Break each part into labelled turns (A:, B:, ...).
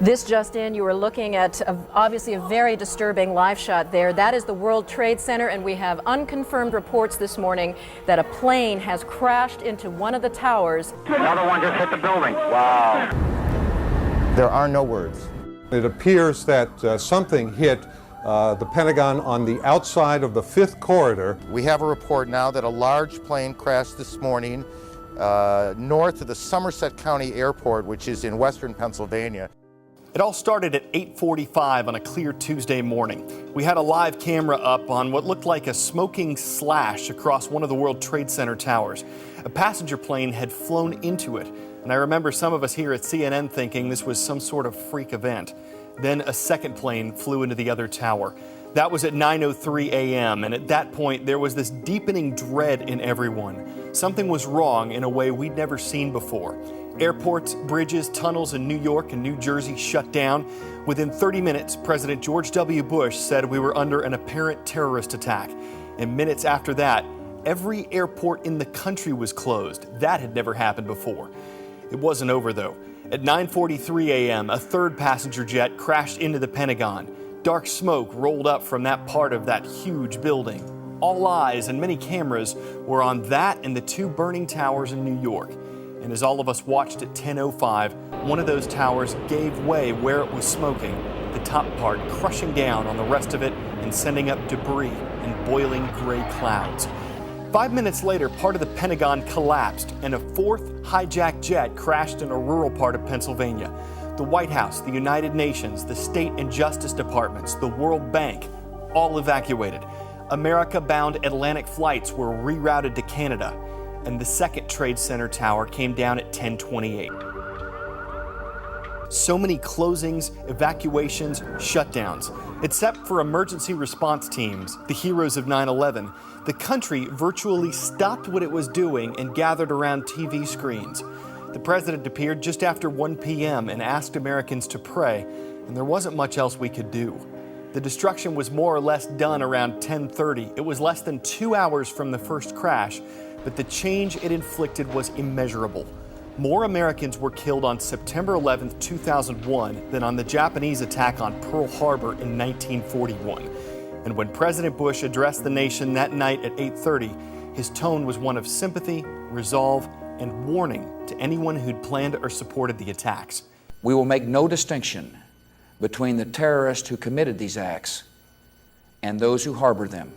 A: This just in, you are looking at obviously a very disturbing live shot there. That is the World Trade Center, and we have unconfirmed reports this morning that a plane has crashed into one of the towers.
B: Another one just hit the building. Wow.
C: There are no words.
D: It appears that something hit the Pentagon on the outside of the 5th corridor.
C: We have a report now that a large plane crashed this morning north of the Somerset County Airport, which is in western Pennsylvania.
E: It all started at 8:45 on a clear Tuesday morning. We had a live camera up on what looked like a smoking slash across one of the World Trade Center towers. A passenger plane had flown into it, and I remember some of us here at CNN thinking this was some sort of freak event. Then a second plane flew into the other tower. That was at 9:03 a.m., and at that point there was this deepening dread in everyone. Something was wrong in a way we'd never seen before. Airports, bridges, tunnels in New York and New Jersey shut down. Within 30 minutes, President George W. Bush said we were under an apparent terrorist attack. And minutes after that, every airport in the country was closed. That had never happened before. It wasn't over, though. At 9:43 a.m., a third passenger jet crashed into the Pentagon. Dark smoke rolled up from that part of that huge building. All eyes and many cameras were on that and the two burning towers in New York. And as all of us watched at 10:05, one of those towers gave way where it was smoking, the top part crushing down on the rest of it and sending up debris and boiling gray clouds. 5 minutes later, part of the Pentagon collapsed and a fourth hijacked jet crashed in a rural part of Pennsylvania. The White House, the United Nations, the State and Justice Departments, the World Bank, all evacuated. America-bound Atlantic flights were rerouted to Canada. And the second Trade Center tower came down at 10:28. So many closings, evacuations, shutdowns. Except for emergency response teams, the heroes of 9/11, the country virtually stopped what it was doing and gathered around TV screens. The president appeared just after 1 p.m. and asked Americans to pray, and there wasn't much else we could do. The destruction was more or less done around 10:30. It was less than 2 hours from the first crash, but the change it inflicted was immeasurable. More Americans were killed on September 11, 2001 than on the Japanese attack on Pearl Harbor in 1941. And when President Bush addressed the nation that night at 8:30, his tone was one of sympathy, resolve, and warning to anyone who'd planned or supported the attacks.
F: We will make no distinction between the terrorists who committed these acts and those who harbored them.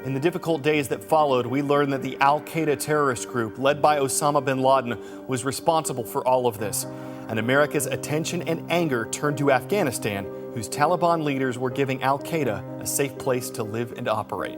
E: In the difficult days that followed, we learned that the Al-Qaeda terrorist group, led by Osama bin Laden, was responsible for all of this. And America's attention and anger turned to Afghanistan, whose Taliban leaders were giving Al-Qaeda a safe place to live and operate.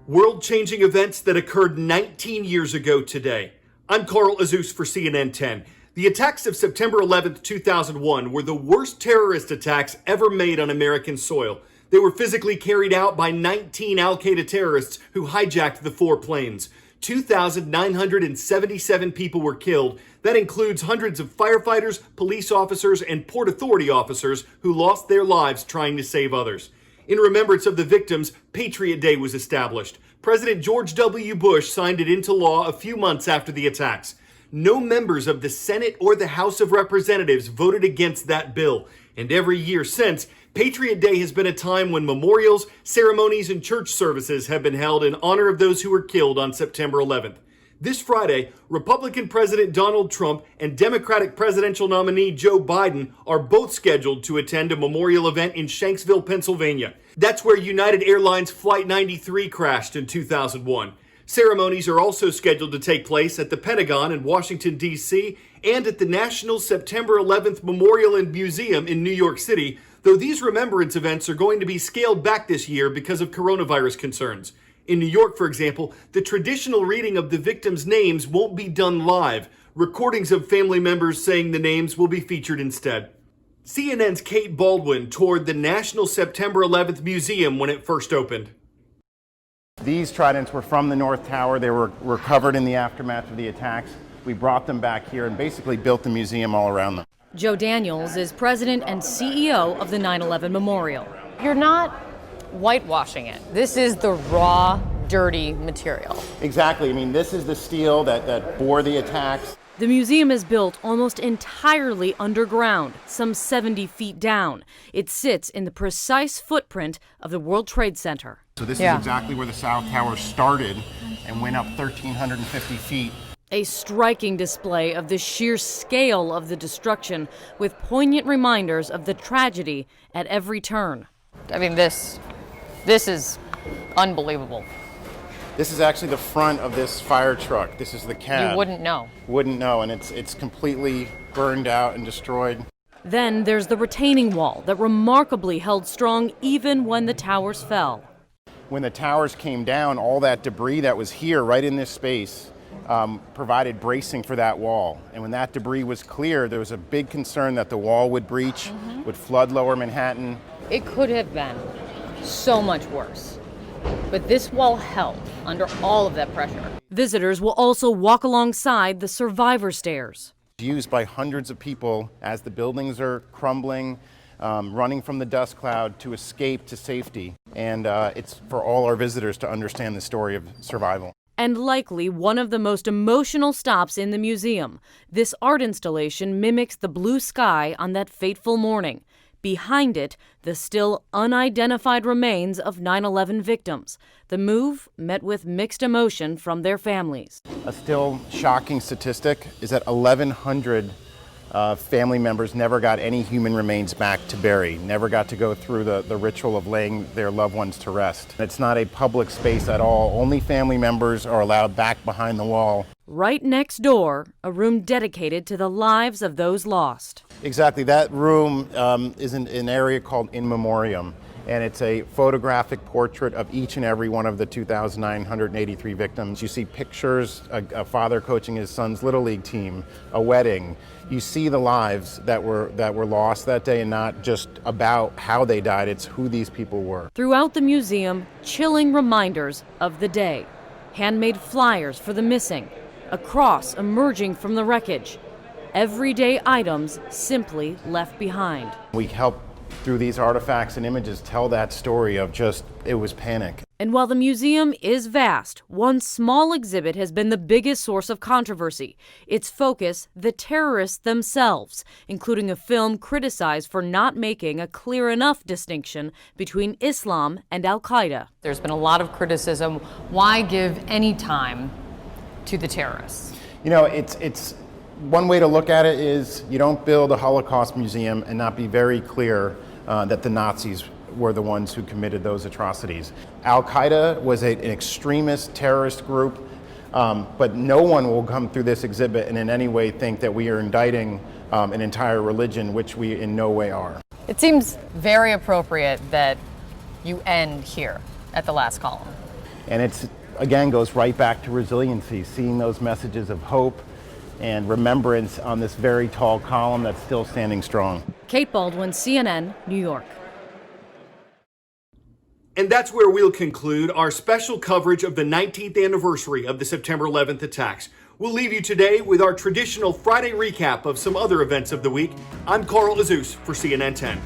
E: World-changing events that occurred 19 years ago today. I'm Carl Azuz for CNN 10. The attacks of September 11, 2001 were the worst terrorist attacks ever made on American soil. They were physically carried out by 19 Al-Qaeda terrorists who hijacked the 4 planes. 2,977 people were killed. That includes hundreds of firefighters, police officers, and Port Authority officers who lost their lives trying to save others. In remembrance of the victims, Patriot Day was established. President George W. Bush signed it into law a few months after the attacks. No members of the Senate or the House of Representatives voted against that bill. And every year since, Patriot Day has been a time when memorials, ceremonies, and church services have been held in honor of those who were killed on September 11th. This Friday, Republican President Donald Trump and Democratic presidential nominee Joe Biden are both scheduled to attend a memorial event in Shanksville, Pennsylvania. That's where United Airlines Flight 93 crashed in 2001. Ceremonies are also scheduled to take place at the Pentagon in Washington, D.C., and at the National September 11th Memorial and Museum in New York City, though these remembrance events are going to be scaled back this year because of coronavirus concerns. In New York, for example, the traditional reading of the victims' names won't be done live. Recordings of family members saying the names will be featured instead. CNN's Kate Baldwin toured the National September 11th Museum when it first opened.
G: These tridents were from the North Tower. They were recovered in the aftermath of the attacks. We brought them back here and basically built the museum all around them.
H: Joe Daniels is president and CEO of the 9/11 Memorial.
I: You're not whitewashing it. This is the raw, dirty material.
G: Exactly. I mean, this is the steel that bore the attacks.
H: The museum is built almost entirely underground, some 70 feet down. It sits in the precise footprint of the World Trade Center.
G: So this is exactly where the South Tower started and went up 1,350 feet.
H: A striking display of the sheer scale of the destruction, with poignant reminders of the tragedy at every turn.
I: I mean, this is unbelievable.
G: This is actually the front of this fire truck. This is the cab.
I: You wouldn't know.
G: Wouldn't know, and it's completely burned out and destroyed.
H: Then there's the retaining wall that remarkably held strong even when the towers fell.
G: When the towers came down, all that debris that was here, right in this space, provided bracing for that wall. And when that debris was clear, there was a big concern that the wall would breach, would flood lower Manhattan.
I: It could have been so much worse. But this wall held under all of that pressure.
H: Visitors will also walk alongside the survivor stairs.
G: Used by hundreds of people as the buildings are crumbling, running from the dust cloud to escape to safety. And it's for all our visitors to understand the story of survival.
H: And likely one of the most emotional stops in the museum. This art installation mimics the blue sky on that fateful morning. Behind it, the still unidentified remains of 9/11 victims. The move met with mixed emotion from their families.
G: A still shocking statistic is that 1,100 family members never got any human remains back to bury, never got to go through the ritual of laying their loved ones to rest. It's not a public space at all. Only family members are allowed back behind the wall.
H: Right next door, a room dedicated to the lives of those lost.
G: Exactly. That room is in an area called In Memoriam, and it's a photographic portrait of each and every one of the 2,983 victims. You see pictures, a father coaching his son's Little League team, a wedding. You see the lives that were lost that day, and not just about how they died, it's who these people were.
H: Throughout the museum, chilling reminders of the day. Handmade flyers for the missing, a cross emerging from the wreckage. Everyday items simply left behind.
G: We help through these artifacts and images tell that story of just, it was panic.
H: And while the museum is vast, one small exhibit has been the biggest source of controversy. Its focus, the terrorists themselves, including a film criticized for not making a clear enough distinction between Islam and Al-Qaeda.
I: There's been a lot of criticism. Why give any time to the terrorists?
G: You know, it's one way to look at it is you don't build a Holocaust museum and not be very clear that the Nazis were the ones who committed those atrocities. Al-Qaeda was an extremist terrorist group, but no one will come through this exhibit and in any way think that we are indicting an entire religion, which we in no way are.
I: It seems very appropriate that you end here at the last column.
G: And it's, again, goes right back to resiliency, seeing those messages of hope and remembrance on this very tall column that's still standing strong.
H: Kate Baldwin, CNN, New York.
E: And that's where we'll conclude our special coverage of the 19th anniversary of the September 11th attacks. We'll leave you today with our traditional Friday recap of some other events of the week. I'm Carl Azuz for CNN 10.